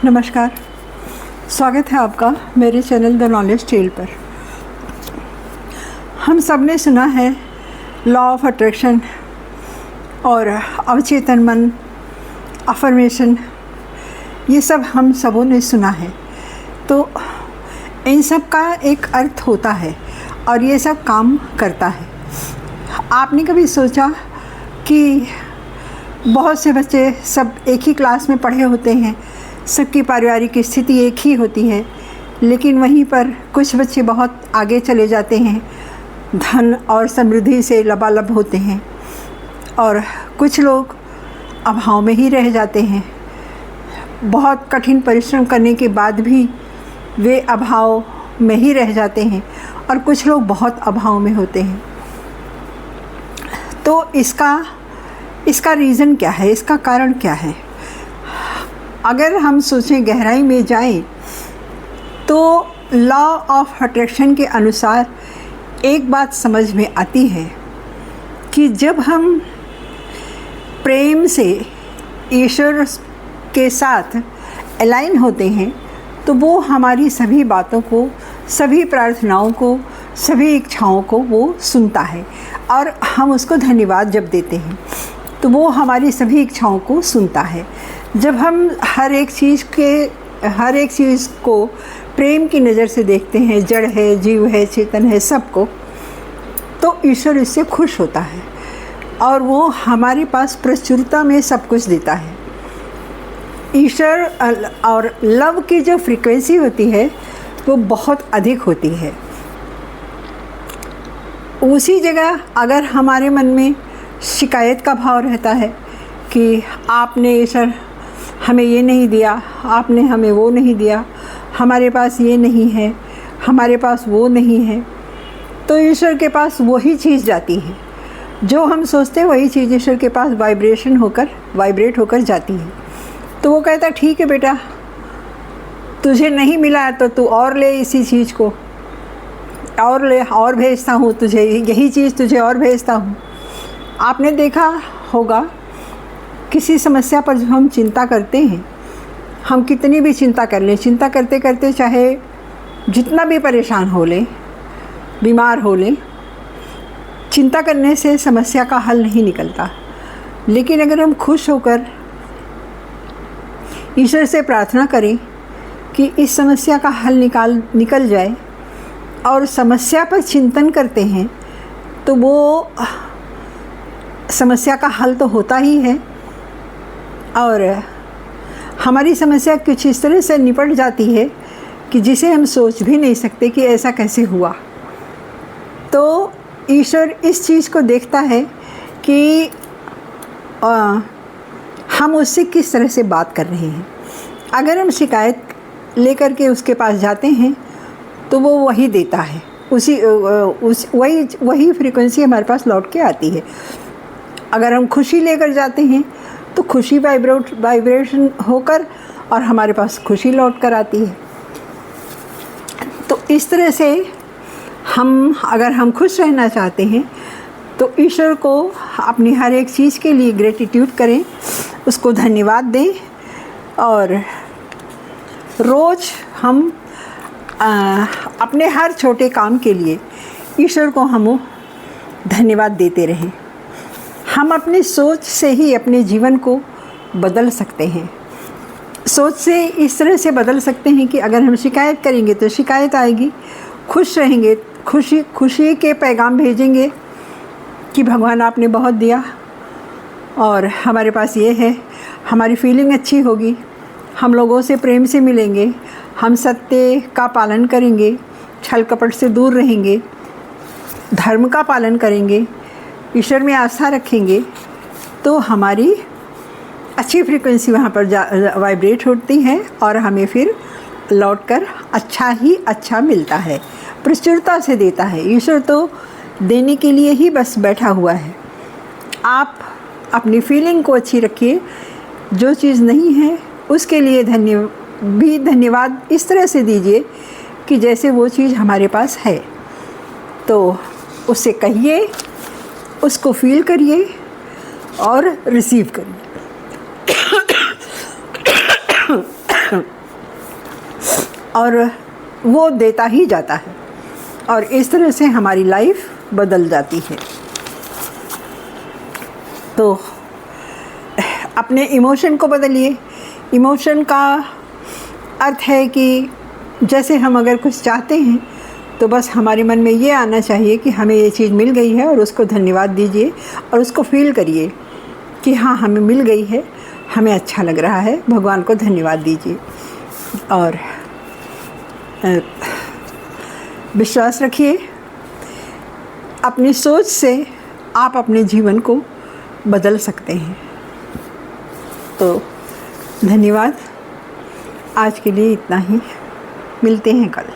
नमस्कार, स्वागत है आपका मेरे चैनल द नॉलेज टेल पर। हम सब ने सुना है लॉ ऑफ अट्रैक्शन और अवचेतन मन, अफर्मेशन, ये सब हम सबों ने सुना है। तो इन सब का एक अर्थ होता है और ये सब काम करता है। आपने कभी सोचा कि बहुत से बच्चे सब एक ही क्लास में पढ़े होते हैं, सबकी पारिवारिक स्थिति एक ही होती है, लेकिन वहीं पर कुछ बच्चे बहुत आगे चले जाते हैं, धन और समृद्धि से लबालब होते हैं, और कुछ लोग अभाव में ही रह जाते हैं। बहुत कठिन परिश्रम करने के बाद भी वे अभाव में ही रह जाते हैं और कुछ लोग बहुत अभाव में होते हैं। तो इसका रीज़न क्या है, इसका कारण क्या है? अगर हम सोचें, गहराई में जाएं, तो लॉ ऑफ अट्रैक्शन के अनुसार एक बात समझ में आती है कि जब हम प्रेम से ईश्वर के साथ अलाइन होते हैं तो वो हमारी सभी बातों को, सभी प्रार्थनाओं को, सभी इच्छाओं को वो सुनता है, और हम उसको धन्यवाद जब देते हैं तो वो हमारी सभी इच्छाओं को सुनता है। जब हम हर एक चीज़ को प्रेम की नज़र से देखते हैं, जड़ है, जीव है, चेतन है, सबको, तो ईश्वर इससे खुश होता है और वो हमारे पास प्रचुरता में सब कुछ देता है। ईश्वर और लव की जो फ्रीक्वेंसी होती है वो बहुत अधिक होती है। उसी जगह अगर हमारे मन में शिकायत का भाव रहता है कि आपने ईश्वर हमें ये नहीं दिया, आपने हमें वो नहीं दिया, हमारे पास ये नहीं है, हमारे पास वो नहीं है, तो ईश्वर के पास वही चीज़ जाती है जो हम सोचते हैं, वही चीज़ ईश्वर के पास वाइब्रेट होकर जाती है। तो वो कहता है, ठीक है बेटा, तुझे नहीं मिला तो तू और ले इसी चीज़ को, और ले, और भेजता हूँ तुझे, यही चीज़ तुझे और भेजता हूँ। आपने देखा होगा किसी समस्या पर जब हम चिंता करते हैं, हम कितनी भी चिंता कर लें, चिंता करते करते चाहे जितना भी परेशान हो लें, बीमार हो लें, चिंता करने से समस्या का हल नहीं निकलता। लेकिन अगर हम खुश होकर ईश्वर से प्रार्थना करें कि इस समस्या का हल निकल जाए, और समस्या पर चिंतन करते हैं, तो वो समस्या का हल तो होता ही है, और हमारी समस्या कुछ इस तरह से निपट जाती है कि जिसे हम सोच भी नहीं सकते कि ऐसा कैसे हुआ। तो ईश्वर इस चीज़ को देखता है कि हम उससे किस तरह से बात कर रहे हैं। अगर हम शिकायत लेकर के उसके पास जाते हैं तो वो वही देता है, वही फ्रीक्वेंसी हमारे पास लौट के आती है। अगर हम खुशी लेकर जाते हैं तो खुशी वाइब्रेशन होकर और हमारे पास खुशी लौट कर आती है। तो इस तरह से अगर हम खुश रहना चाहते हैं तो ईश्वर को अपनी हर एक चीज़ के लिए ग्रेटिट्यूड करें, उसको धन्यवाद दें, और रोज़ हम अपने हर छोटे काम के लिए ईश्वर को हम धन्यवाद देते रहें। हम अपनी सोच से ही अपने जीवन को बदल सकते हैं। सोच से इस तरह से बदल सकते हैं कि अगर हम शिकायत करेंगे तो शिकायत आएगी, खुश रहेंगे, खुशी के पैगाम भेजेंगे कि भगवान आपने बहुत दिया और हमारे पास ये है, हमारी फीलिंग अच्छी होगी, हम लोगों से प्रेम से मिलेंगे, हम सत्य का पालन करेंगे, छल कपट से दूर रहेंगे, धर्म का पालन करेंगे, ईश्वर में आस्था रखेंगे, तो हमारी अच्छी फ्रीक्वेंसी वहाँ पर वाइब्रेट होती है और हमें फिर लौटकर अच्छा ही अच्छा मिलता है, प्रचुरता से देता है। ईश्वर तो देने के लिए ही बस बैठा हुआ है। आप अपनी फीलिंग को अच्छी रखिए, जो चीज़ नहीं है उसके लिए धन्यवाद इस तरह से दीजिए कि जैसे वो चीज़ हमारे पास है। तो उससे कहिए, उसको फील करिए और रिसीव करिए। और वो देता ही जाता है, और इस तरह से हमारी लाइफ बदल जाती है। तो अपने इमोशन को बदलिए। इमोशन का अर्थ है कि जैसे हम अगर कुछ चाहते हैं तो बस हमारे मन में ये आना चाहिए कि हमें ये चीज़ मिल गई है, और उसको धन्यवाद दीजिए और उसको फील करिए कि हाँ हमें मिल गई है, हमें अच्छा लग रहा है, भगवान को धन्यवाद दीजिए। और विश्वास रखिए, अपनी सोच से आप अपने जीवन को बदल सकते हैं। तो धन्यवाद, आज के लिए इतना ही, मिलते हैं कल।